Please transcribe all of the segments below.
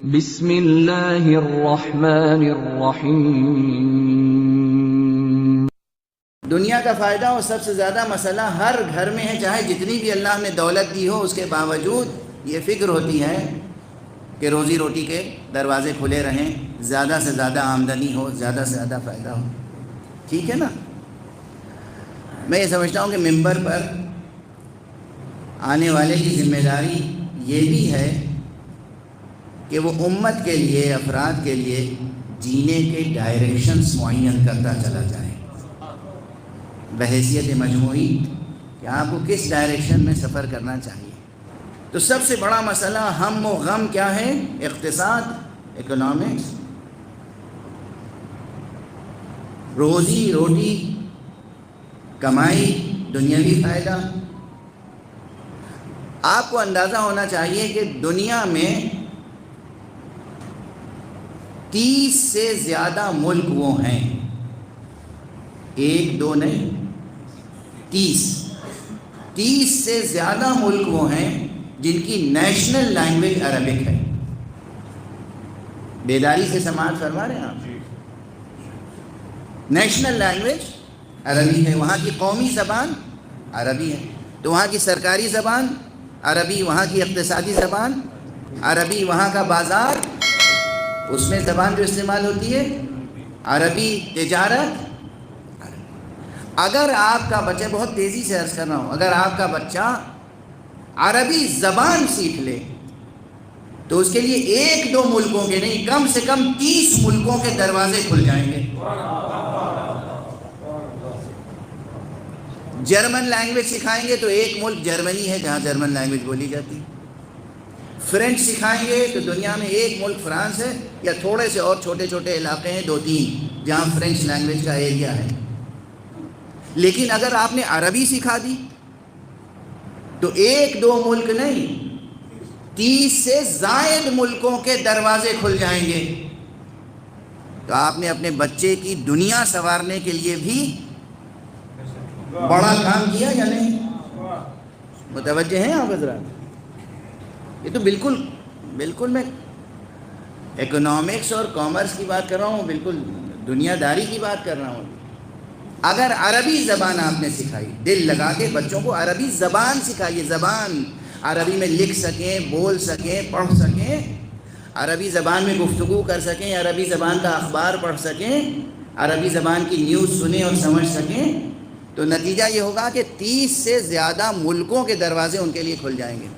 بسم اللہ الرحمن الرحیم۔ دنیا کا فائدہ اور سب سے زیادہ مسئلہ ہر گھر میں ہے، چاہے جتنی بھی اللہ نے دولت دی ہو، اس کے باوجود یہ فکر ہوتی ہے کہ روزی روٹی کے دروازے کھلے رہیں، زیادہ سے زیادہ آمدنی ہو، زیادہ سے زیادہ فائدہ ہو۔ ٹھیک ہے نا؟ میں یہ سمجھتا ہوں کہ ممبر پر آنے والے کی ذمہ داری یہ بھی ہے کہ وہ امت کے لیے، افراد کے لیے جینے کے ڈائریکشنز معین کرتا چلا جائے بحیثیت مجموعی، کہ آپ کو کس ڈائریکشن میں سفر کرنا چاہیے۔ تو سب سے بڑا مسئلہ ہم و غم کیا ہے؟ اقتصاد، اکنامکس، روزی روٹی، کمائی، دنیاوی فائدہ۔ آپ کو اندازہ ہونا چاہیے کہ دنیا میں 30 سے زیادہ ملک وہ ہیں، ایک دو نہیں، 30 سے زیادہ ملک وہ ہیں جن کی نیشنل لینگویج عربک ہے۔ بیداری سے سماعت فرما رہے ہیں آپ؟ نیشنل لینگویج عربی ہے، وہاں کی قومی زبان عربی ہے، تو وہاں کی سرکاری زبان عربی، وہاں کی اقتصادی زبان عربی، وہاں کا بازار، اس میں زبان جو استعمال ہوتی ہے عربی، تجارت عربی۔ اگر آپ کا بچہ، بہت تیزی سے عرض کر رہا ہوں، اگر آپ کا بچہ عربی زبان سیکھ لے تو اس کے لیے ایک دو ملکوں کے نہیں، کم سے کم 30 ملکوں کے دروازے کھل جائیں گے۔ جرمن لینگویج سکھائیں گے تو ایک ملک جرمنی ہے جہاں جرمن لینگویج بولی جاتی ہے۔ فرینچ سکھائیں گے تو دنیا میں ایک ملک فرانس ہے، یا تھوڑے سے اور چھوٹے چھوٹے علاقے ہیں، 2-3 جہاں فرینچ لینگویج کا ایریا ہے۔ لیکن اگر آپ نے عربی سکھا دی تو ایک دو ملک نہیں، 30 سے زائد ملکوں کے دروازے کھل جائیں گے۔ تو آپ نے اپنے بچے کی دنیا سنوارنے کے لیے بھی بڑا کام کیا یا نہیں؟ متوجہ ہیں آپ حضرات؟ یہ تو بالکل میں اکنامکس اور کامرس کی بات کر رہا ہوں، بالکل دنیا داری کی بات کر رہا ہوں۔ اگر عربی زبان آپ نے سکھائی، دل لگا کے بچوں کو عربی زبان سکھائیے، زبان عربی میں لکھ سکیں، بول سکیں، پڑھ سکیں، عربی زبان میں گفتگو کر سکیں، عربی زبان کا اخبار پڑھ سکیں، عربی زبان کی نیوز سنیں اور سمجھ سکیں، تو نتیجہ یہ ہوگا کہ 30 سے زیادہ ملکوں کے دروازے ان کے لیے کھل جائیں گے،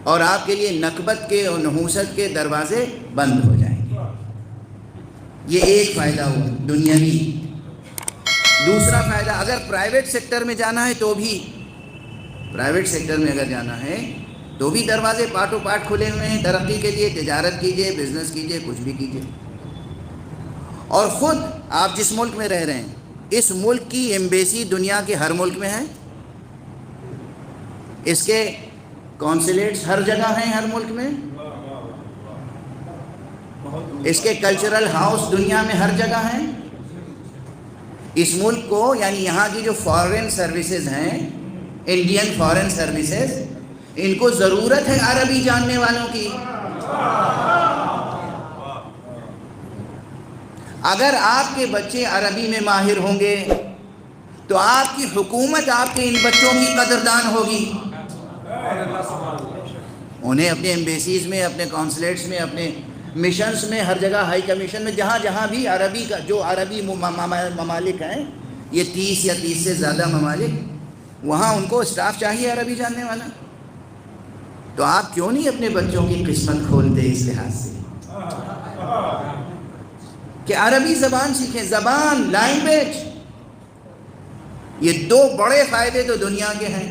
اور آپ کے لیے نکبت کے اور نحوست کے دروازے بند ہو جائیں گے۔ یہ ایک فائدہ ہوا دنیاوی۔ دوسرا فائدہ، اگر پرائیویٹ سیکٹر میں جانا ہے تو بھی، پرائیویٹ سیکٹر میں اگر جانا ہے تو بھی دروازے پاٹو پاٹ کھلے ہوئے ہیں ترقی کے لیے۔ تجارت کیجئے، بزنس کیجئے، کچھ بھی کیجئے۔ اور خود آپ جس ملک میں رہ رہے ہیں، اس ملک کی ایمبیسی دنیا کے ہر ملک میں ہے، اس کے کونسلیٹس ہر جگہ ہیں، ہر ملک میں، اس کے کلچرل ہاؤس دنیا میں ہر جگہ ہیں۔ اس ملک کو، یعنی یہاں کی جو فارن سروسز ہیں، انڈین فارن سروسز، ان کو ضرورت ہے عربی جاننے والوں کی۔ اگر آپ کے بچے عربی میں ماہر ہوں گے تو آپ کی حکومت آپ کے ان بچوں کی قدردان ہوگی۔ انہیں اپنے ایمبیسیز میں، اپنے کونسلیٹس میں، اپنے مشنز میں، ہر جگہ ہائی کمیشن میں، جہاں جہاں بھی عربی کا، جو عربی ممالک ہیں، یہ 30 یا 30 سے زیادہ ممالک، وہاں ان کو اسٹاف چاہیے عربی جاننے والا۔ تو آپ کیوں نہیں اپنے بچوں کی قسمت کھولتے اس لحاظ سے کہ عربی زبان سیکھیں، زبان، لینگویج۔ یہ دو بڑے فائدے تو دنیا کے ہیں۔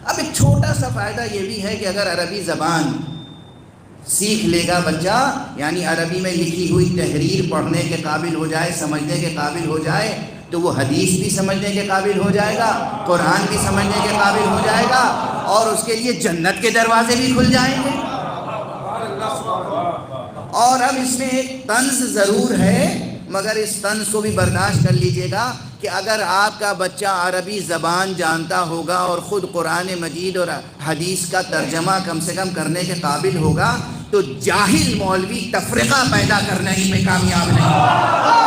اب ایک چھوٹا سا فائدہ یہ بھی ہے کہ اگر عربی زبان سیکھ لے گا بچہ، یعنی عربی میں لکھی ہوئی تحریر پڑھنے کے قابل ہو جائے، سمجھنے کے قابل ہو جائے، تو وہ حدیث بھی سمجھنے کے قابل ہو جائے گا، قرآن بھی سمجھنے کے قابل ہو جائے گا، اور اس کے لیے جنت کے دروازے بھی کھل جائیں گے۔ اور اب اس میں ایک طنز ضرور ہے، مگر اس طنز کو بھی برداشت کر لیجئے گا کہ اگر آپ کا بچہ عربی زبان جانتا ہوگا اور خود قرآن مجید اور حدیث کا ترجمہ کم سے کم کرنے کے قابل ہوگا تو جاہل مولوی تفرقہ پیدا کرنے ہی میں کامیاب نہیں.